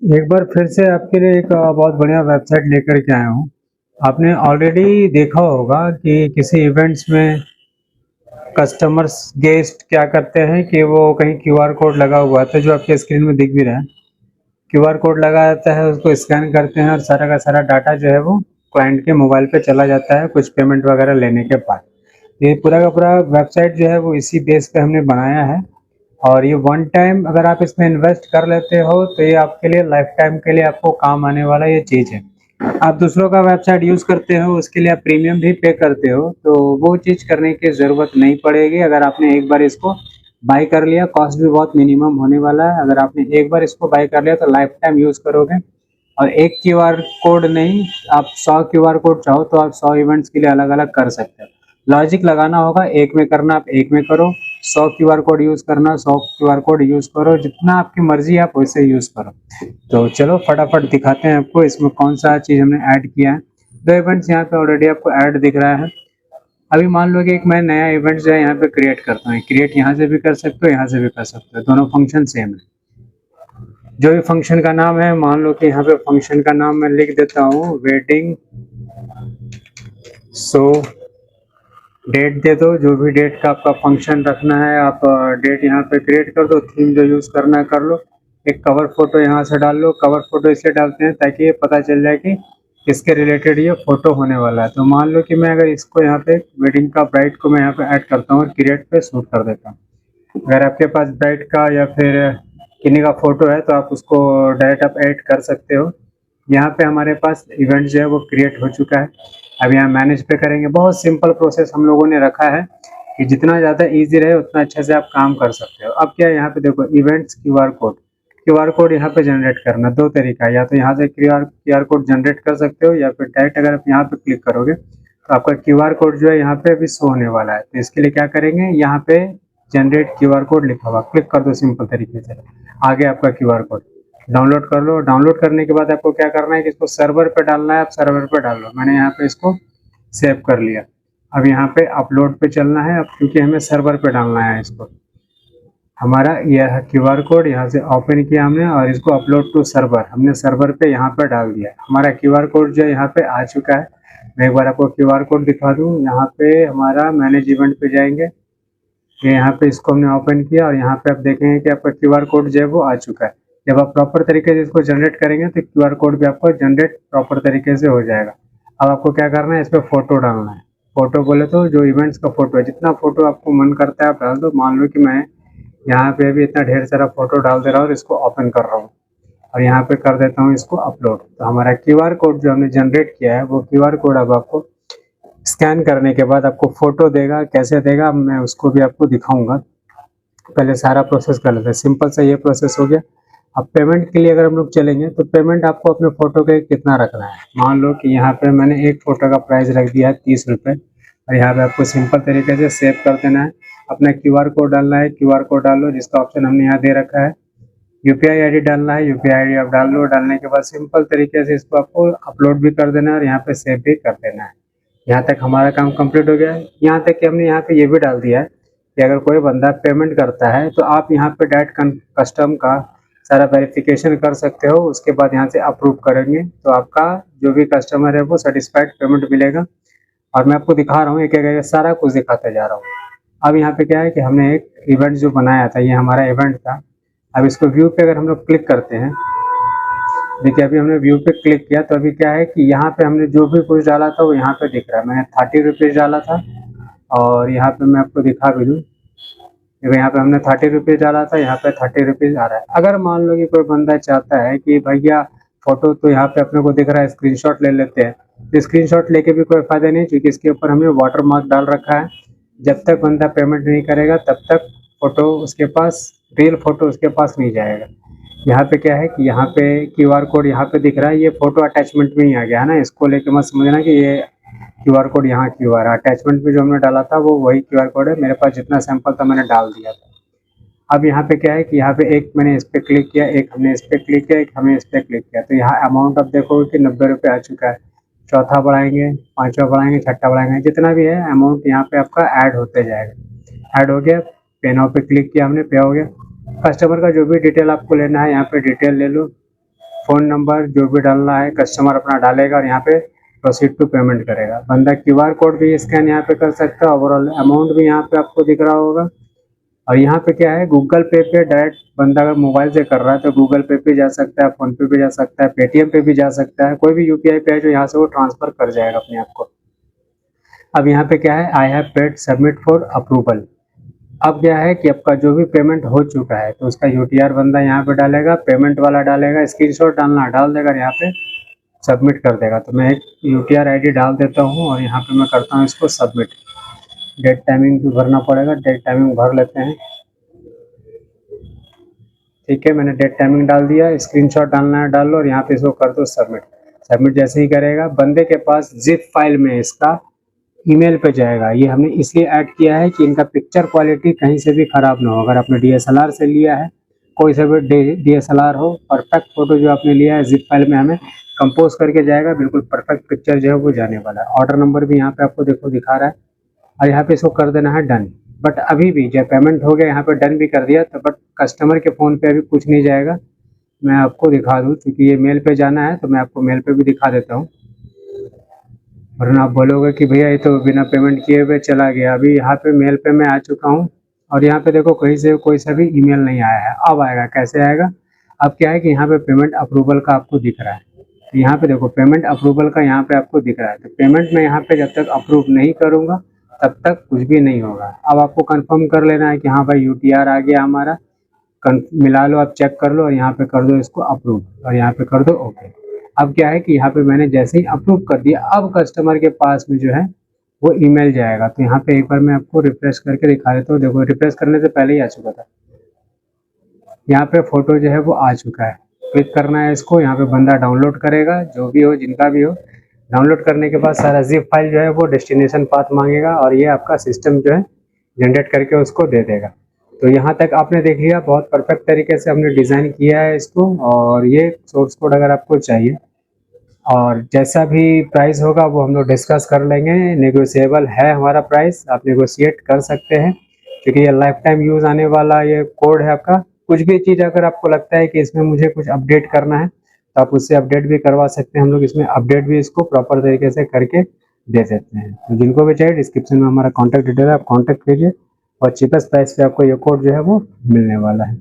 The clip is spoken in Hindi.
एक बार फिर से आपके लिए एक बहुत बढ़िया वेबसाइट लेकर के आया हूँ। आपने ऑलरेडी देखा होगा कि किसी इवेंट्स में कस्टमर्स गेस्ट क्या करते हैं कि वो कहीं क्यूआर कोड लगा हुआ था जो आपके स्क्रीन में दिख भी रहा है। क्यूआर कोड लगा रहता है, उसको स्कैन करते हैं और सारा का सारा डाटा जो है वो क्लाइंट के मोबाइल पे चला जाता है कुछ पेमेंट वगैरह लेने के बाद। ये पूरा का पूरा वेबसाइट जो है वो इसी बेस पे हमने बनाया है। और ये वन टाइम अगर आप इसमें इन्वेस्ट कर लेते हो तो ये आपके लिए लाइफ टाइम के लिए आपको काम आने वाला ये चीज़ है। आप दूसरों का वेबसाइट यूज़ करते हो, उसके लिए आप प्रीमियम भी पे करते हो, तो वो चीज़ करने की ज़रूरत नहीं पड़ेगी। अगर आपने एक बार इसको बाय कर लिया, कॉस्ट भी बहुत मिनिमम होने वाला है। अगर आपने एक बार इसको बाय कर लिया तो लाइफ टाइम यूज़ करोगे। और एक क्यूआर कोड नहीं, आप 100 क्यूआर कोड चाहो तो आप 100 इवेंट्स के लिए अलग अलग कर सकते हो। लॉजिक लगाना होगा, एक में करना आप एक में करो, 100 क्यूआर कोड यूज़ करना 100 क्यूआर कोड यूज़ करो, जितना आपकी मर्जी आप वैसे यूज़ करो। तो चलो फटाफट दिखाते हैं आपको इसमें कौन सा चीज़ हमने ऐड किया है। दो इवेंट्स यहाँ पे ऑलरेडी आपको ऐड दिख रहा है। अभी मान लो कि एक मैं नया इवेंट जो है यहाँ पे क्रिएट करता हूँ। क्रिएट यहाँ से भी कर सकते हो, यहाँ से भी कर सकते हो, दोनों फंक्शन सेम है। जो भी फंक्शन का नाम है, मान लो कि यहाँ पे फंक्शन का नाम मैं लिख देता हूँ वेडिंग सो डेट दे दो। जो भी डेट का आपका फंक्शन रखना है आप डेट यहाँ पे क्रिएट कर दो। थीम जो यूज़ करना है कर लो। एक कवर फोटो यहाँ से डाल लो। कवर फोटो इसलिए डालते हैं ताकि ये पता चल जाए कि इसके रिलेटेड ये फोटो होने वाला है। तो मान लो कि मैं अगर इसको यहाँ पे वेडिंग का ब्राइड को मैं यहाँ पे ऐड करता हूँ और क्रिएट पे शूट कर देता हूँ। अगर आपके पास ब्राइड का या फिर किन्हीं का फोटो है तो आप उसको डायरेक्ट आप ऐड कर सकते हो। यहाँ पे हमारे पास इवेंट जो है वो क्रिएट हो चुका है। अब यहाँ मैनेज पे करेंगे। बहुत सिंपल प्रोसेस हम लोगों ने रखा है कि जितना ज़्यादा इजी रहे उतना अच्छे से आप काम कर सकते हो। अब क्या है, यहाँ पे देखो events QR code. QR code यहाँ पे जनरेट करना दो तरीका है, या तो यहाँ से क्यूआर कोड जनरेट कर सकते हो या फिर डायरेक्ट अगर आप यहाँ पे क्लिक करोगे तो आपका क्यूआर कोड जो है यहाँ पे अभी शो होने वाला है। तो इसके लिए क्या करेंगे, यहाँ पे जनरेट क्यूआर कोड लिखा हुआ क्लिक कर दो सिंपल तरीके से। आगे आपका क्यूआर कोड डाउनलोड कर लो। डाउनलोड करने के बाद आपको क्या करना है कि इसको सर्वर पे डालना है। आप सर्वर पे डाल लो। मैंने यहाँ पे इसको सेव कर लिया। अब यहाँ पे अपलोड पे चलना है, अब क्योंकि हमें सर्वर पे डालना है इसको। हमारा यह क्यूआर कोड यहाँ से ओपन किया हमने और इसको अपलोड टू सर्वर हमने सर्वर पे यहाँ पर डाल दिया। हमारा क्यूआर कोड जो है यहाँ पे आ चुका है। मैं एक बार आपको क्यूआर कोड दिखा दूँ। यहाँ पे हमारा मैनेज इवेंट पे जाएंगे। ये यहाँ पे इसको हमने ओपन किया और यहाँ पे आप देखेंगे कि आपका क्यूआर कोड जो है वो आ चुका है। जब आप प्रॉपर तरीके से इसको जनरेट करेंगे तो क्यूआर कोड भी आपको जनरेट प्रॉपर तरीके से हो जाएगा। अब आपको क्या करना है, इस पर फोटो डालना है। फोटो बोले तो जो इवेंट्स का फोटो है, जितना फोटो आपको मन करता है आप डाल दो। मान लो कि मैं यहाँ पे भी इतना ढेर सारा फोटो डाल दे रहा हूँ और इसको ओपन कर रहा हूँ और यहाँ पे कर देता हूँ इसको अपलोड। तो हमारा क्यूआर कोड जो हमने जनरेट किया है वो क्यूआर कोड अब आपको स्कैन करने के बाद आपको फोटो देगा। कैसे देगा मैं उसको भी आपको दिखाऊंगा। पहले सारा प्रोसेस कर लेते हैं। सिंपल सा ये प्रोसेस हो गया। अब पेमेंट के लिए अगर हम लोग चलेंगे तो पेमेंट आपको अपने फोटो के कितना रखना है। मान लो कि यहाँ पे मैंने एक फोटो का प्राइस रख दिया है 30 रुपये और यहाँ पे आपको सिंपल तरीके से सेव कर देना है। अपना क्यूआर कोड डालना है। क्यूआर कोड डाल लो, जिसका ऑप्शन हमने यहाँ दे रखा है। यूपीआई आईडी डालना है। यूपीआई आईडी आप डाल लो। डालने के बाद सिंपल तरीके से इसको आपको अपलोड भी कर देना है और यहाँ पे सेव भी कर देना है। यहाँ तक हमारा काम कंप्लीट हो गया है। यहाँ तक कि हमने यहाँ पे ये भी डाल दिया है कि अगर कोई बंदा पेमेंट करता है तो आप यहाँ पे डायरेक्ट कस्टम का सारा वेरिफिकेशन कर सकते हो। उसके बाद यहाँ से अप्रूव करेंगे तो आपका जो भी कस्टमर है वो सेटिस्फाइड पेमेंट मिलेगा। और मैं आपको दिखा रहा हूँ एक एक सारा कुछ दिखाते जा रहा हूँ। अब यहाँ पे क्या है कि हमने एक इवेंट जो बनाया था, ये हमारा इवेंट था। अब इसको व्यू पे अगर हम लोग क्लिक करते हैं, देखिए अभी हमने व्यू पे क्लिक किया तो अभी क्या है कि यहाँ पे हमने जो भी कुछ डाला था वो यहाँ पे दिख रहा है। मैंने 30 रुपीज़ डाला था और यहाँ पे मैं आपको दिखा भी दूँ। देखो यहाँ पे हमने 30 रुपीज़ डाला था, यहाँ पे 30 रुपीज़ आ रहा है। अगर मान लो कि कोई बंदा चाहता है कि भैया फोटो तो यहाँ पे अपने को दिख रहा है, स्क्रीनशॉट ले लेते हैं, तो स्क्रीनशॉट लेके भी कोई फायदा नहीं, क्योंकि इसके ऊपर हमने वाटर मार्क डाल रखा है। जब तक बंदा पेमेंट नहीं करेगा तब तक फोटो उसके पास, रियल फोटो उसके पास नहीं जाएगा। यहाँ पे क्या है कि यहाँ पे क्यूआर कोड यहाँ पे दिख रहा है, ये फोटो अटैचमेंट में ही आ गया है ना। इसको लेके मत समझना कि ये क्यूआर कोड यहाँ क्यों आ रहा है। अटैचमेंट में जो हमने डाला था वो वही क्यूआर कोड है। मेरे पास जितना सैंपल था मैंने डाल दिया था। अब यहाँ पे क्या है कि यहाँ पे एक मैंने इस पर क्लिक किया, एक हमने इस पर क्लिक किया, एक हमने इस पर क्लिक किया, तो यहाँ अमाउंट अब देखोगे कि 90 रुपये आ चुका है। चौथा बढ़ाएंगे, पाँचवा बढ़ाएंगे, छठा बढ़ाएंगे, जितना भी है अमाउंट यहाँ पे आपका ऐड होते जाएगा। ऐड हो गया। पे नाउ पे क्लिक किया हमने, पे हो गया। कस्टमर का जो भी डिटेल आपको लेना है यहाँ पे डिटेल ले लो। फ़ोन नंबर जो भी डालना है कस्टमर अपना डालेगा और यहाँ पे प्रोसीड टू पेमेंट करेगा। बंदा क्यूआर कोड भी स्कैन यहाँ पे कर सकता है, ओवरऑल अमाउंट भी यहाँ पे आपको दिख रहा होगा। और यहाँ पे क्या है, गूगल पे पे डायरेक्ट बंदा अगर मोबाइल से कर रहा है तो गूगल पे पे जा सकता है, फ़ोन पे पे जा सकता है, पेटीएम पे भी जा सकता है, कोई भी यूपीआई पे है जो यहाँ से वो ट्रांसफ़र कर जाएगा अपने आप को। अब यहाँ पे क्या है, I have paid submit for approval. अब क्या है कि आपका जो भी पेमेंट हो चुका है तो उसका यूटीआर बंदा यहाँ पे डालेगा, पेमेंट वाला डालेगा, स्क्रीनशॉट डालना डाल देगा, यहाँ पे सबमिट कर देगा। तो मैं एक यूटीआर आईडी डाल देता हूँ और यहाँ पे मैं करता हूँ इसको सबमिट। डेट टाइमिंग भी भरना पड़ेगा, डेट टाइमिंग भर लेते हैं। ठीक है, मैंने डेट टाइमिंग डाल दिया, स्क्रीनशॉट डालना है डाल लो और यहाँ पे इसको कर दो सबमिट। सबमिट जैसे ही करेगा बंदे के पास जिप फाइल में इसका ईमेल पे जाएगा। ये हमने इसलिए ऐड किया है कि इनका पिक्चर क्वालिटी कहीं से भी ख़राब ना हो। अगर आपने डीएसएलआर से लिया है, कोई सा भी डीएसएलआर हो, परफेक्ट फ़ोटो जो आपने लिया है जिप फाइल में हमें कंपोज करके जाएगा, बिल्कुल परफेक्ट पिक्चर जो है वो जाने वाला है। ऑर्डर नंबर भी यहाँ पे आपको देखो दिखा रहा है और यहाँ पे इसको कर देना है डन। बट अभी भी जब पेमेंट हो गया यहाँ पे डन भी कर दिया तो बट कस्टमर के फ़ोन पे अभी कुछ नहीं जाएगा। मैं आपको दिखा दूँ, क्योंकि ये मेल पे जाना है तो मैं आपको मेल पे भी दिखा देता हूँ, वरना आप बोलोगे कि भैया ये तो बिना पेमेंट किए हुए चला गया। अभी यहाँ पे मेल पे मैं आ चुका हूँ और यहाँ पे देखो कहीं से कोई सा भी ईमेल नहीं आया है। अब आएगा, कैसे आएगा? अब क्या है कि यहाँ पे पेमेंट अप्रूवल का आपको दिख रहा है, तो यहाँ पे देखो पेमेंट अप्रूवल का यहाँ पे आपको दिख रहा है। तो पेमेंट में यहाँ पे जब तक अप्रूव नहीं करूँगा तब तक कुछ भी नहीं होगा। अब आपको कंफर्म कर लेना है कि हाँ भाई यूटीआर आ गया हमारा, मिला लो, आप चेक कर लो और यहाँ पे कर दो इसको अप्रूव और यहाँ पे कर दो ओके। अब क्या है कि यहाँ पे मैंने जैसे ही अप्रूव कर दिया, अब कस्टमर के पास में जो है वो ईमेल जाएगा। तो यहाँ पे एक बार मैं आपको रिफ्रेश करके दिखा देता हूँ। देखो रिफ्रेश करने से पहले ही आ चुका था, यहाँ पे फ़ोटो जो है वो आ चुका है। क्लिक करना है इसको, यहाँ पे बंदा डाउनलोड करेगा, जो भी हो जिनका भी हो। डाउनलोड करने के बाद सारा जिप फाइल जो है वो डेस्टिनेशन पाथ मांगेगा और ये आपका सिस्टम जो है जनरेट करके उसको दे देगा। तो यहाँ तक आपने देख लिया, बहुत परफेक्ट तरीके से हमने डिज़ाइन किया है इसको। और ये सोर्स कोड अगर आपको चाहिए और जैसा भी प्राइस होगा वो हम लोग डिस्कस कर लेंगे। नेगोशिएबल है हमारा प्राइस, आप नेगोशिएट कर सकते हैं, क्योंकि ये लाइफ टाइम यूज़ आने वाला ये कोड है आपका। कुछ भी चीज़ अगर आपको लगता है कि इसमें मुझे कुछ अपडेट करना है तो आप उससे अपडेट भी करवा सकते हैं। हम लोग इसमें अपडेट भी इसको प्रॉपर तरीके से करके दे देते हैं। तो जिनको भी चाहिए डिस्क्रिप्शन में हमारा कॉन्टैक्ट डिटेल है, आप कॉन्टैक्ट कीजिए और चीपेस्ट प्राइस पे आपको ये कोड जो है वो मिलने वाला है।